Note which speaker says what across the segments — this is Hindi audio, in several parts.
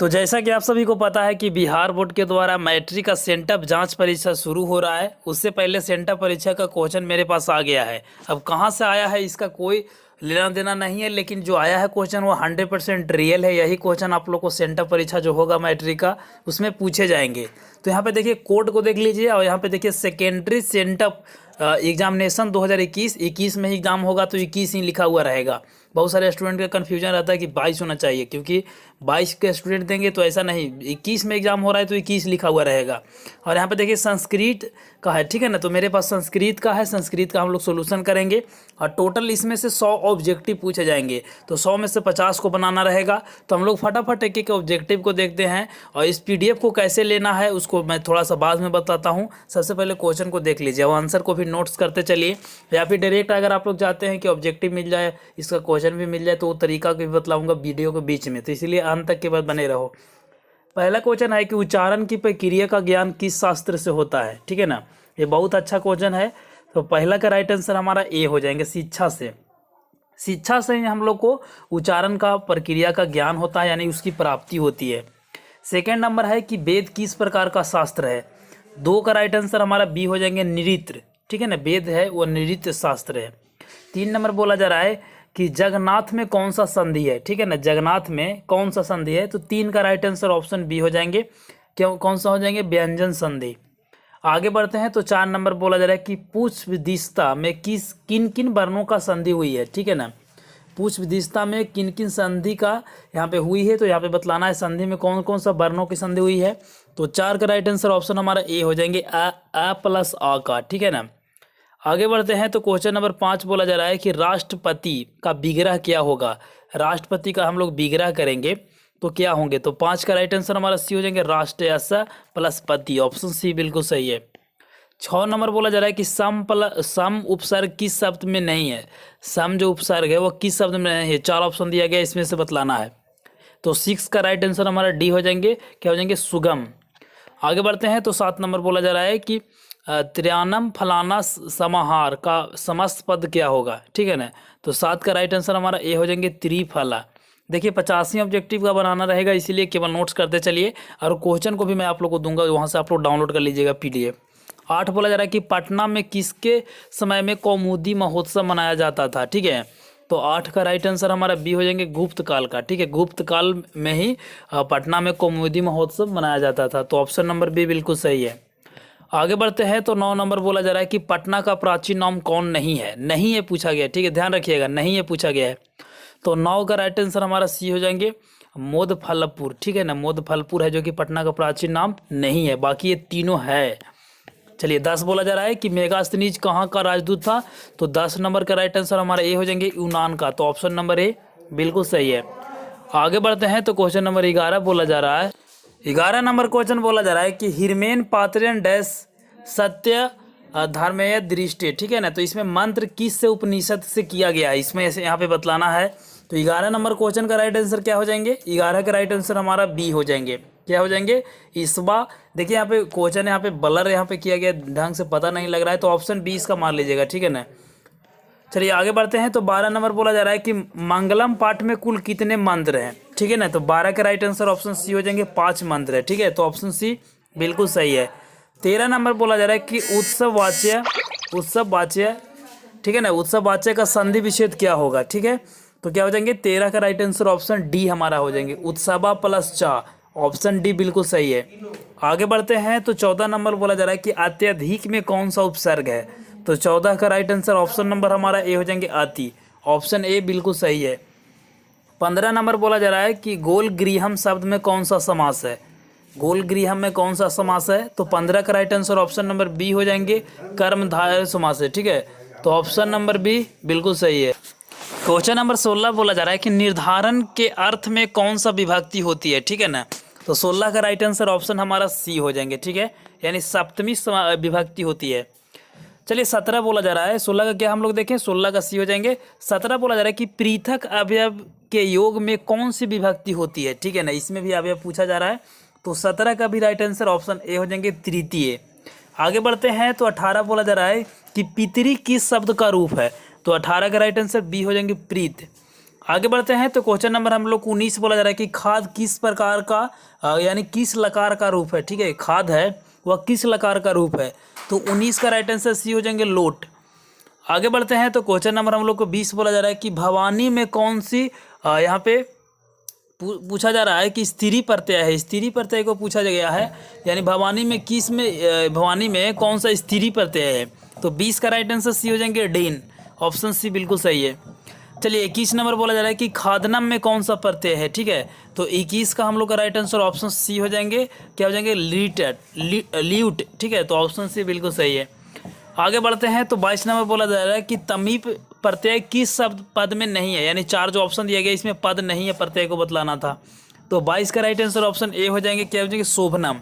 Speaker 1: तो जैसा कि आप सभी को पता है कि बिहार बोर्ड के द्वारा मैट्रिक का सेंटअप जांच परीक्षा शुरू हो रहा है। उससे पहले सेंटअप परीक्षा का क्वेश्चन मेरे पास आ गया है। अब कहां से आया है इसका कोई लेना देना नहीं है, लेकिन जो आया है क्वेश्चन वो 100% रियल है। यही क्वेश्चन आप लोग को सेंटअप परीक्षा जो होगा मैट्रिक का उसमें पूछे जाएंगे। तो यहाँ पे देखिए कोड को देख लीजिए और यहाँ पे देखिए सेकेंडरी सेंटअप एग्जामिनेशन 2021 में ही एग्जाम होगा, तो 21 ही लिखा हुआ रहेगा। बहुत सारे स्टूडेंट का कन्फ्यूजन रहता है कि 22 होना चाहिए, क्योंकि 22 के स्टूडेंट देंगे तो ऐसा नहीं, 21 में एग्जाम हो रहा है तो 21 लिखा हुआ रहेगा। और यहाँ पे देखिए संस्कृत का है, ठीक है ना। तो मेरे पास संस्कृत का है, संस्कृत का हम लोग सोल्यूशन करेंगे और टोटल इसमें से 100 ऑब्जेक्टिव पूछे जाएंगे। तो 100 में से 50 को बनाना रहेगा। तो हम लोग फटाफट एक एक ऑब्जेक्टिव को देखते हैं और इस PDF को कैसे लेना है उसको मैं थोड़ा सा बाद में बताता हूँ। सबसे पहले क्वेश्चन को देख लीजिए और आंसर को भी नोट्स करते चलिए, या फिर डायरेक्ट अगर आप लोग चाहते हैं कि ऑब्जेक्टिव मिल जाए, इसका क्वेश्चन भी मिल जाए, तो वो तरीका भी बतलाऊंगा वीडियो के बीच में, तो इसलिए अंत तक के बाद बने रहो। पहला क्वेश्चन है कि उच्चारण की प्रक्रिया का ज्ञान किस शास्त्र से होता है, ठीक है ना। ये बहुत अच्छा क्वेश्चन है। तो पहला का राइट आंसर हमारा ए हो जाएंगे, शिक्षा से। शिक्षा से ही हम लोग को उच्चारण का प्रक्रिया का ज्ञान होता है, यानी उसकी प्राप्ति होती है। सेकेंड नंबर है कि वेद किस प्रकार का शास्त्र है। 2 का राइट आंसर हमारा बी हो जाएंगे, नृत्य, ठीक है ना। वेद है वो नृत्य शास्त्र है। 3 नंबर बोला जा रहा है कि जगन्नाथ में कौन सा संधि है, ठीक है ना। जगन्नाथ में कौन सा संधि है, तो 3 का राइट आंसर ऑप्शन बी हो जाएंगे। क्यों, कौन सा हो जाएंगे, व्यंजन संधि। आगे बढ़ते हैं तो 4 नंबर बोला जा रहा है कि पुष्प विदिशा में किन किन वर्णों का संधि हुई है, ठीक है ना। पुष्प विदिशा में किन किन संधि का यहाँ पे हुई है, तो यहाँ पे बतलाना है संधि में कौन कौन सा वर्णों की संधि हुई है। तो 4 का राइट आंसर ऑप्शन हमारा ए हो जाएंगे, आ प्लस आ का, ठीक है ना। आगे बढ़ते हैं तो क्वेश्चन नंबर 5 बोला जा रहा है कि राष्ट्रपति का विग्रह क्या होगा। राष्ट्रपति का हम लोग विग्रह करेंगे तो क्या होंगे, तो 5 का राइट आंसर हमारा सी हो जाएंगे, राष्ट्रयश प्लस पति, ऑप्शन सी बिल्कुल सही है। 6 नंबर बोला जा रहा है कि सम उपसर्ग किस शब्द में नहीं है। सम जो उपसर्ग है वो किस शब्द में नहीं है, 4 ऑप्शन दिया गया, इसमें से बतलाना है। तो 6 का राइट आंसर हमारा डी हो जाएंगे, क्या हो जाएंगे, सुगम। आगे बढ़ते हैं तो 7 नंबर बोला जा रहा है कि त्रियानम फलाना समाहार का समस्त पद क्या होगा, ठीक है ना। तो 7 का राइट आंसर हमारा ए हो जाएंगे, त्रिफला। देखिए 85 ऑब्जेक्टिव का बनाना रहेगा, इसीलिए केवल नोट्स करते चलिए और क्वेश्चन को भी मैं आप लोग को दूंगा, वहाँ से आप लोग डाउनलोड कर लीजिएगा PDF। 8 बोला जा रहा है कि पटना में किसके समय में कौमुदी महोत्सव मनाया जाता था, ठीक है। तो 8 का राइट आंसर हमारा बी हो जाएंगे, गुप्त काल का, ठीक है। गुप्त काल में ही पटना में कौमुदी महोत्सव मनाया जाता था, तो ऑप्शन नंबर बी बिल्कुल सही है। आगे बढ़ते हैं तो 9 नंबर बोला जा रहा है कि पटना का प्राचीन नाम कौन नहीं है। नहीं है पूछा गया, ठीक है, ध्यान रखिएगा, नहीं है पूछा गया है। तो 9 का राइट आंसर हमारा सी हो जाएंगे, मोदफलपुर, ठीक है ना। मोदफलपुर है जो कि पटना का प्राचीन नाम नहीं है, बाकी ये तीनों है। चलिए 10 बोला जा रहा है कि मेगास्थनीज कहाँ का राजदूत था। तो 10 नंबर का राइट आंसर हमारा ए हो जाएंगे, यूनान का, तो ऑप्शन नंबर ए बिल्कुल सही है। आगे बढ़ते हैं तो क्वेश्चन नंबर 11 बोला जा रहा है। 11 नंबर क्वेश्चन बोला जा रहा है कि हिरमेन पात्रेन डैश सत्य धर्मेय दृष्टि, ठीक है ना। तो इसमें मंत्र किस से उपनिषद से किया गया है, इसमें ऐसे यहाँ पे बतलाना है। तो 11 नंबर क्वेश्चन का राइट आंसर क्या हो जाएंगे, 11 का राइट आंसर हमारा बी हो जाएंगे, क्या हो जाएंगे, इसबा। देखिए यहाँ पे क्वेश्चन यहाँ पे ब्लर यहाँ पे किया गया, ढंग से पता नहीं लग रहा है, तो ऑप्शन बी इसका मान लीजिएगा, ठीक है ना। चलिए आगे बढ़ते हैं तो 12 नंबर बोला जा रहा है कि मंगलम पाठ में कुल कितने मंत्र हैं, ठीक है ना। तो 12 का राइट आंसर ऑप्शन सी हो जाएंगे, 5 मंत्र है, ठीक है, तो ऑप्शन सी बिल्कुल सही है। 13 नंबर बोला जा रहा है कि उत्सववाच्य, ठीक है ना, उत्सववाच्य का संधि विच्छेद क्या होगा, ठीक है। तो क्या हो जाएंगे, 13 का राइट आंसर ऑप्शन डी हमारा हो जाएंगे, उत्सवा प्लस चा, ऑप्शन डी बिल्कुल सही है। आगे बढ़ते हैं तो 14 नंबर बोला जा रहा है कि अत्यधिक में कौन सा उपसर्ग है। तो 14 का राइट आंसर ऑप्शन नंबर हमारा ए हो जाएंगे, अति, ऑप्शन ए बिल्कुल सही है। 15 नंबर बोला जा रहा है कि गोलगृहम शब्द में कौन सा समास है। गोलगृहम में कौन सा समास है, तो 15 का right answer option number B हो जाएंगे, कर्मधारय समास है, ठीक है, तो ऑप्शन नंबर बी बिल्कुल सही है। क्वेश्चन नंबर 16 बोला जा रहा है कि निर्धारण के अर्थ में कौन सा विभक्ति होती है, ठीक है ना। तो 16 का राइट आंसर ऑप्शन हमारा सी हो जाएंगे, ठीक है, यानी सप्तमी विभक्ति होती है। चलिए 17 बोला जा रहा है, 16 का क्या हम लोग देखें, 16 का सी हो जाएंगे। 17 बोला जा रहा है कि पृथक अवयव के योग में कौन सी विभक्ति होती है, ठीक है ना, इसमें भी अवयव पूछा जा रहा है। तो 17 का भी राइट आंसर ऑप्शन ए हो जाएंगे, तृतीय। आगे बढ़ते हैं तो 18 बोला जा रहा है कि पितरी किस शब्द का रूप है। तो 18 का राइट आंसर बी हो जाएंगे, प्रीत। आगे बढ़ते हैं तो क्वेश्चन नंबर हम लोग 19 बोला जा रहा है कि खाद किस प्रकार का यानी किस लकार का रूप है। ठीक है, खाद है वह किस लकार का रूप है। तो 19 का राइट आंसर सी हो जाएंगे लोट। आगे बढ़ते हैं तो क्वेश्चन नंबर हम लोग को 20 बोला जा रहा है कि भवानी में कौन सी यहाँ पे पूछा जा रहा है कि स्त्री प्रत्यय है। स्त्री प्रत्यय को पूछा गया है, यानी भवानी में किस में भवानी में कौन सा स्त्री प्रत्यय है। तो 20 का राइट आंसर सी हो जाएंगे डेन। ऑप्शन सी बिल्कुल सही है। चलिए 21 नंबर बोला जा रहा है कि खादनम में कौन सा प्रत्यय है। ठीक है, तो 21 का हम लोग का राइट आंसर ऑप्शन सी हो जाएंगे, क्या हो जाएंगे ल्यूट। ठीक है, तो ऑप्शन सी बिल्कुल सही है। आगे बढ़ते हैं तो 22 नंबर बोला जा रहा है कि तमीप प्रत्यय किस शब्द पद में नहीं है। यानी 4 जो ऑप्शन दिया गया इसमें पद नहीं है, प्रत्यय को बतलाना था। तो 22 का राइट आंसर ऑप्शन ए हो जाएंगे, क्या हो जाएंगे शोभनम।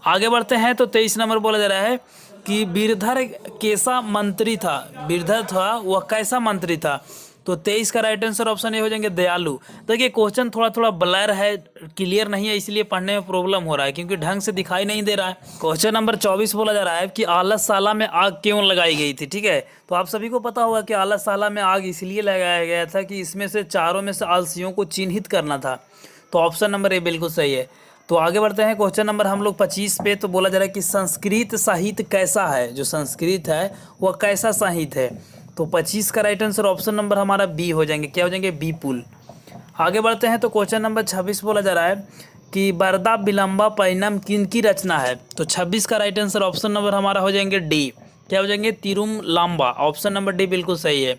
Speaker 1: आगे बढ़ते हैं तो 23 नंबर बोला जा रहा है कि वीरधर कैसा मंत्री था। वीरधर था वह कैसा मंत्री था। तो 23 का राइट आंसर ऑप्शन ए हो जाएंगे दयालु। देखिए क्वेश्चन थोड़ा थोड़ा ब्लर है, क्लियर नहीं है, इसलिए पढ़ने में प्रॉब्लम हो रहा है क्योंकि ढंग से दिखाई नहीं दे रहा है। क्वेश्चन नंबर 24 बोला जा रहा है कि आलसशाला में आग क्यों लगाई गई थी। ठीक है, तो आप सभी को पता होगा कि आलसशाला में आग इसलिए लगाया गया था कि इसमें से चारों में से आलसियों को चिन्हित करना था। तो ऑप्शन नंबर ए बिल्कुल सही है। तो आगे बढ़ते हैं क्वेश्चन नंबर हम लोग 25 पे। तो बोला जा रहा है कि संस्कृत साहित्य कैसा है। जो संस्कृत है वह कैसा साहित्य है। तो 25 का राइट आंसर ऑप्शन नंबर हमारा बी हो जाएंगे, क्या हो जाएंगे विपुल। आगे बढ़ते हैं तो क्वेश्चन नंबर 26 बोला जा रहा है कि बरदा विलंबा पैनम किन की रचना है। तो 26 का राइट आंसर ऑप्शन नंबर हमारा हो जाएंगे डी, क्या हो जाएंगे तिरुम लांबा। ऑप्शन नंबर डी बिल्कुल सही है।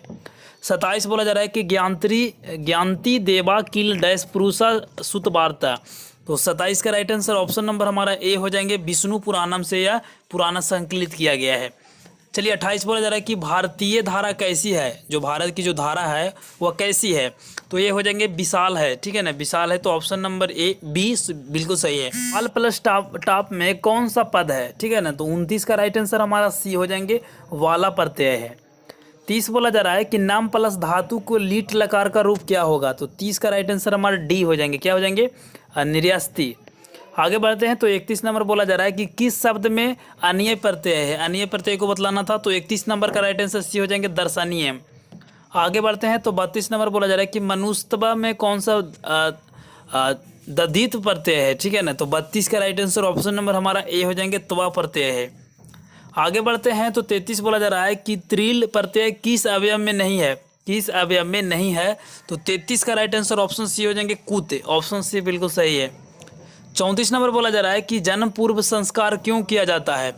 Speaker 1: 27 बोला जा रहा है कि ज्ञानती देवा किल डैश पुरुषा सुत वार्ता। तो 27 का राइट आंसर ऑप्शन नंबर हमारा ए हो जाएंगे विष्णु पुराणम से या पुराना संकलित किया गया है। चलिए 28 बोला जा रहा है कि भारतीय धारा कैसी है। जो भारत की जो धारा है वह कैसी है। तो ये हो जाएंगे विशाल है। ठीक है ना, विशाल है। तो ऑप्शन नंबर ए बी बिल्कुल सही है। वाल प्लस टॉप में कौन सा पद है। ठीक है ना, तो 29 का राइट आंसर हमारा सी हो जाएंगे वाला प्रत्यय है। 30 बोला जा रहा है कि नाम प्लस धातु को लीट लकार का रूप क्या होगा। तो 30 का राइट आंसर हमारा डी हो जाएंगे, क्या हो जाएंगे निर्यास्ती। आगे बढ़ते हैं तो 31 नंबर बोला जा रहा है कि किस शब्द में अनीय प्रत्यय है। अनीय प्रत्यय को बतलाना था। तो 31 नंबर का राइट आंसर सी हो जाएंगे दर्शनीय। आगे बढ़ते हैं तो 32 नंबर बोला जा रहा है कि मनुस्तवा में कौन सा दधित प्रत्यय है। ठीक है ना, तो 32 का राइट आंसर ऑप्शन नंबर हमारा ए हो जाएंगे त्वा प्रत्यय है। आगे बढ़ते हैं तो 33 बोला जा रहा है कि त्रिल प्रत्यय किस अवयव में नहीं है। किस अवयव में नहीं है। तो 33 का राइट आंसर ऑप्शन सी हो जाएंगे कुत। ऑप्शन सी बिल्कुल सही है। 34 नंबर बोला जा रहा है कि जन्म पूर्व संस्कार क्यों किया जाता है।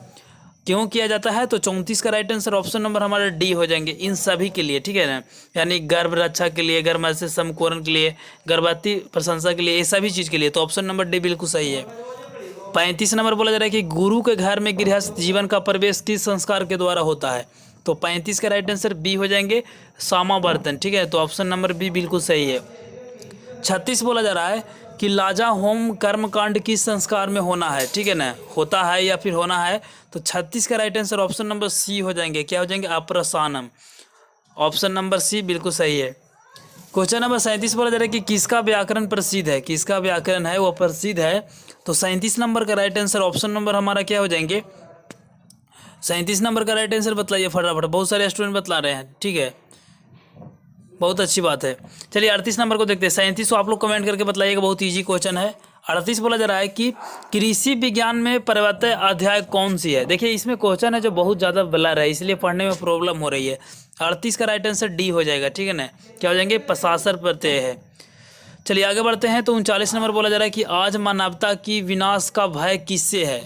Speaker 1: क्यों किया जाता है। तो 34 का राइट आंसर ऑप्शन नंबर हमारा डी हो जाएंगे इन सभी के लिए। ठीक है ना, यानी गर्भ रक्षा के लिए, गर्भ से समकोरण के लिए, गर्भवती प्रशंसा के लिए, ये सभी चीज़ के लिए। तो ऑप्शन नंबर डी बिल्कुल सही है। 35 नंबर बोला जा रहा है कि गुरु के घर में गृहस्थ जीवन का प्रवेश किस संस्कार के द्वारा होता है। तो 35 का राइट आंसर बी हो जाएंगे समावर्तन। ठीक है, तो ऑप्शन नंबर बी बिल्कुल सही है। 36 बोला जा रहा है कि लाजा होम कर्मकांड किस संस्कार में होना है। ठीक है ना, होता है या फिर होना है। तो 36 का right answer option number C हो जाएंगे, क्या हो जाएंगे अप्रसानम। ऑप्शन नंबर सी बिल्कुल सही है। क्वेश्चन नंबर 37 बोला जा रहा है कि किसका व्याकरण प्रसिद्ध है। किसका व्याकरण है वो प्रसिद्ध है। तो 37 नंबर का राइट आंसर ऑप्शन नंबर हमारा क्या हो जाएंगे 37 नंबर का राइट आंसर बतलाइए फटाफट। बहुत सारे स्टूडेंट बतला रहे हैं। ठीक है, बहुत अच्छी बात है। चलिए 38 नंबर को देखते हैं। 37 को आप लोग कमेंट करके बतलाइएगा, बहुत इजी क्वेश्चन है। 38 बोला जा रहा है कि कृषि विज्ञान में परिवर्तन अध्याय कौन सी है। देखिए इसमें क्वेश्चन है जो बहुत ज़्यादा ब्लर है, इसलिए पढ़ने में प्रॉब्लम हो रही है। 38 का राइट आंसर डी हो जाएगा। ठीक है ना, क्या हो जाएंगे प्रशासन प्रत्यय है। चलिए आगे बढ़ते हैं तो 39 नंबर बोला जा रहा है कि आज मानवता की विनाश का भय किससे है।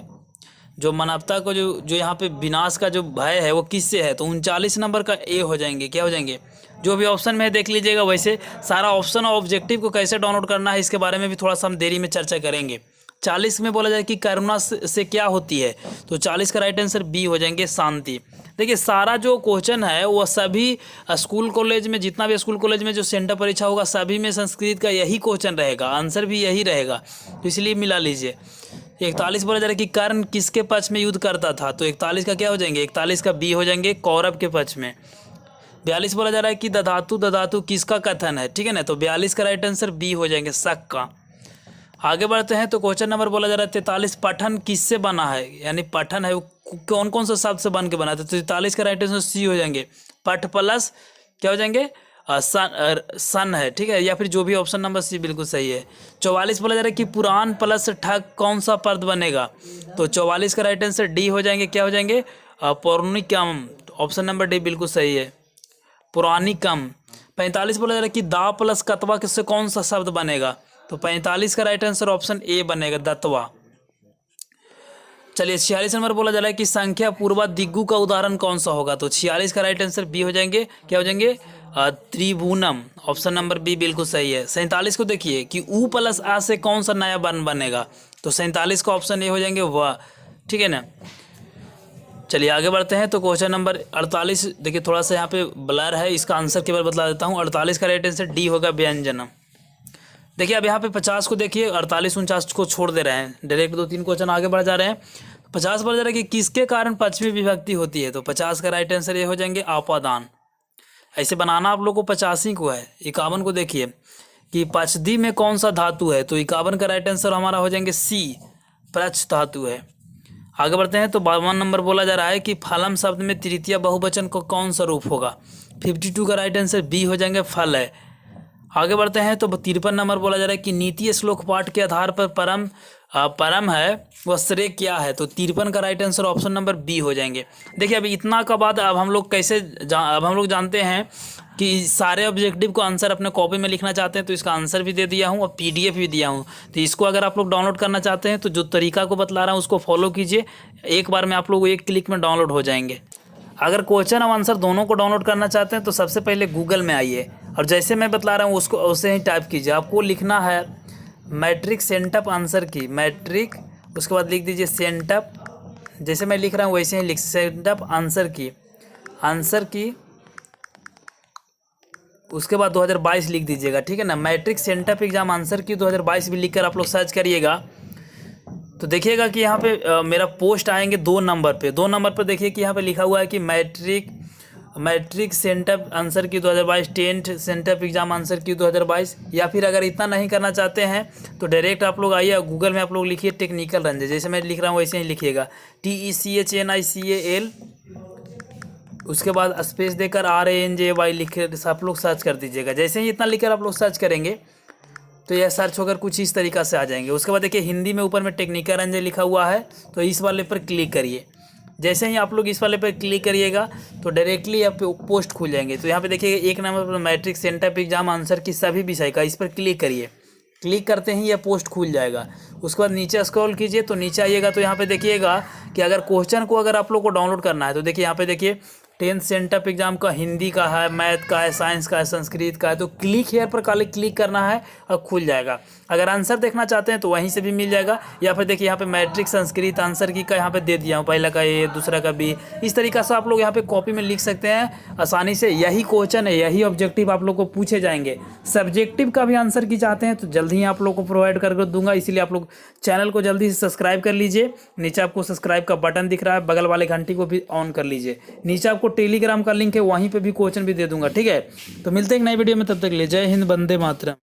Speaker 1: जो मानवता को जो यहाँ पे विनाश का जो भय है वो किससे है। तो 39 नंबर का ए हो जाएंगे, क्या हो जाएंगे जो भी ऑप्शन में है देख लीजिएगा। वैसे सारा ऑप्शन और ऑब्जेक्टिव को कैसे डाउनलोड करना है इसके बारे में भी थोड़ा सा हम देरी में चर्चा करेंगे। 40 में बोला जाए कि करुणा से क्या होती है। तो 40 का राइट आंसर बी हो जाएंगे शांति। देखिए सारा जो क्वेश्चन है वो सभी स्कूल कॉलेज में, जितना भी स्कूल कॉलेज में जो सेंटर परीक्षा होगा सभी में संस्कृत का यही क्वेश्चन रहेगा, आंसर भी यही रहेगा, तो इसलिए मिला लीजिए। 41 बोला जा रहा है कि कर्ण किसके पक्ष में युद्ध करता था। तो 41 का क्या हो जाएंगे 41 का बी हो जाएंगे कौरव के पक्ष में। 42 बोला जा रहा है कि दधातु किसका कथन है। ठीक है ना, तो 42 का राइट आंसर बी हो जाएंगे शक का। आगे बढ़ते हैं तो क्वेश्चन नंबर बोला जा रहा है 43 पठन किससे बना है, यानी पठन है वो कौन कौन सा शब्द से बन के बना है। तो 43 का राइट आंसर सी हो जाएंगे पठ प्लस क्या हो जाएंगे सन है, ठीक है, या फिर जो भी ऑप्शन नंबर सी बिल्कुल सही है। 44 बोला जा रहा है कि पुराण प्लस ठग कौन सा पद बनेगा, तो 44 का राइट आंसर डी हो जाएंगे, क्या हो जाएंगे, पौराणिकम, ऑप्शन नंबर डी बिल्कुल सही है, पुराणिकम। 45 बोला जा रहा है कि दा प्लस कतवा किससे कौन सा शब्द बनेगा, तो 45 का राइट आंसर ऑप्शन ए बनेगा, दत्वा। चलिए 46 नंबर बोला जा रहा है कि संख्या पूर्वा दिग्गु का उदाहरण कौन सा होगा, तो 46 का राइट आंसर बी हो जाएंगे, क्या हो जाएंगे, त्रिभुवनम, ऑप्शन नंबर बी बिल्कुल सही है। 47 को देखिए कि उ प्लस आ से कौन सा नया बन बनेगा, तो 47 का ऑप्शन ए हो जाएंगे वाह, ठीक है ना। चलिए आगे बढ़ते हैं, तो क्वेश्चन नंबर 48 देखिए, थोड़ा सा यहाँ पे ब्लर है, इसका आंसर केवल बता देता हूँ। 48 का राइट आंसर डी होगा, व्यंजनम। देखिए अब यहाँ पे 50 को देखिए, 48 49 को छोड़ दे रहे हैं, डायरेक्ट 2-3 क्वेश्चन आगे बढ़ जा रहे हैं। 50 बढ़ जा रहा है कि किसके कारण पश्चिमी विभक्ति होती है, तो 50 का राइट आंसर ये हो जाएंगे, आपादान। ऐसे बनाना आप लोग को 85 को है। 51 को देखिए कि पचदी में कौन सा धातु है, तो 51 का राइट आंसर हमारा हो जाएंगे सी, प्रच धातु है। आगे बढ़ते हैं, तो 52 नंबर बोला जा रहा है कि फलम शब्द में तृतीय बहुवचन को कौन सा रूप होगा, 52 का राइट आंसर बी हो जाएंगे, फल है। आगे बढ़ते हैं, तो 53 नंबर बोला जा रहा है कि नीति श्लोक पाठ के आधार पर परम है वह श्रेय क्या है, तो 53 का right answer option number B हो जाएंगे। देखिए अभी इतना का बाद अब हम लोग अब हम लोग जानते हैं कि सारे ऑब्जेक्टिव को आंसर अपने कॉपी में लिखना चाहते हैं, तो इसका आंसर भी दे दिया हूँ और PDF भी दिया हूँ। तो इसको अगर आप लोग डाउनलोड करना चाहते हैं तो जो तरीका को बतला रहा हूँ उसको फॉलो कीजिए, एक बार में आप लोग 1 क्लिक में डाउनलोड हो जाएंगे। अगर क्वेश्चन और आंसर दोनों को डाउनलोड करना चाहते हैं तो सबसे पहले गूगल में आइए और जैसे मैं बतला रहा हूँ उसको उसे ही टाइप कीजिए। आपको लिखना है मैट्रिक सेंटअप आंसर की, मैट्रिक, उसके बाद लिख दीजिए सेंटअप, जैसे मैं लिख रहा हूँ वैसे ही लिख, सेंटअप आंसर की, उसके बाद 2022 लिख दीजिएगा, ठीक है ना। मैट्रिक सेंटअप एग्जाम आंसर की 2022 भी लिखकर आप लोग सर्च करिएगा, तो देखिएगा कि यहाँ पे मेरा पोस्ट आएंगे 2 नंबर पे। 2 नंबर पर देखिए कि यहाँ पे लिखा हुआ है कि मैट्रिक सेंटअप आंसर की 2022, टेंथ सेंटअप एग्जाम आंसर की 2022। या फिर अगर इतना नहीं करना चाहते हैं तो डायरेक्ट आप लोग आइए गूगल में, आप लोग लिखिए टेक्निकल रंजन, जैसे मैं लिख रहा हूँ वैसे ही लिखिएगा, TECHNICAL, उसके बाद स्पेस देकर RANJY लिख कर आप लोग सर्च कर दीजिएगा। जैसे ही इतना लिखकर आप लोग सर्च करेंगे तो यह सर्च होकर कुछ इस तरीक़ा से आ जाएंगे। उसके बाद देखिए हिंदी में ऊपर में टेक्निकल रंजन लिखा हुआ है, तो इस वाले पर क्लिक करिए। जैसे ही आप लोग इस वाले पर क्लिक करिएगा तो डायरेक्टली यहाँ पे पोस्ट खुल जाएंगे। तो यहाँ पे देखिए 1 नंबर पर मैट्रिक सेंटअप एग्जाम आंसर की सभी विषय का, इस पर क्लिक करिए। क्लिक करते ही यह पोस्ट खुल जाएगा। उसके बाद नीचे स्क्रॉल कीजिए तो नीचे आइएगा तो यहाँ पे देखिएगा कि अगर क्वेश्चन को अगर आप लोग को डाउनलोड करना है तो देखिए यहाँ पे देखिए 10th सेंटअप एग्जाम का हिंदी का है, मैथ का है, साइंस का है, संस्कृत का है, तो क्लिक हेयर पर खाली क्लिक करना है और खुल जाएगा। अगर आंसर देखना चाहते हैं तो वहीं से भी मिल जाएगा, या फिर देखिए यहाँ पे मैट्रिक संस्कृत आंसर की का यहाँ पे दे दिया हूँ, पहला का ए, दूसरा का बी। इस तरीक़ा से आप लोग यहाँ पे कॉपी में लिख सकते हैं आसानी से। यही क्वेश्चन है, यही ऑब्जेक्टिव आप लोग को पूछे जाएंगे। सब्जेक्टिव का भी आंसर की चाहते हैं तो जल्दी ही आप लोग को प्रोवाइड कर दूंगा, इसीलिए आप लोग चैनल को जल्दी से सब्सक्राइब कर लीजिए। नीचे आपको सब्सक्राइब का बटन दिख रहा है, बगल वाले घंटी को भी ऑन कर लीजिए। नीचे आपको टेलीग्राम का लिंक है, वहीं पे भी क्वेश्चन भी दे दूंगा, ठीक है। तो मिलते हैं एक नई वीडियो में, तब तक ले जय हिंद, वंदे मातरम।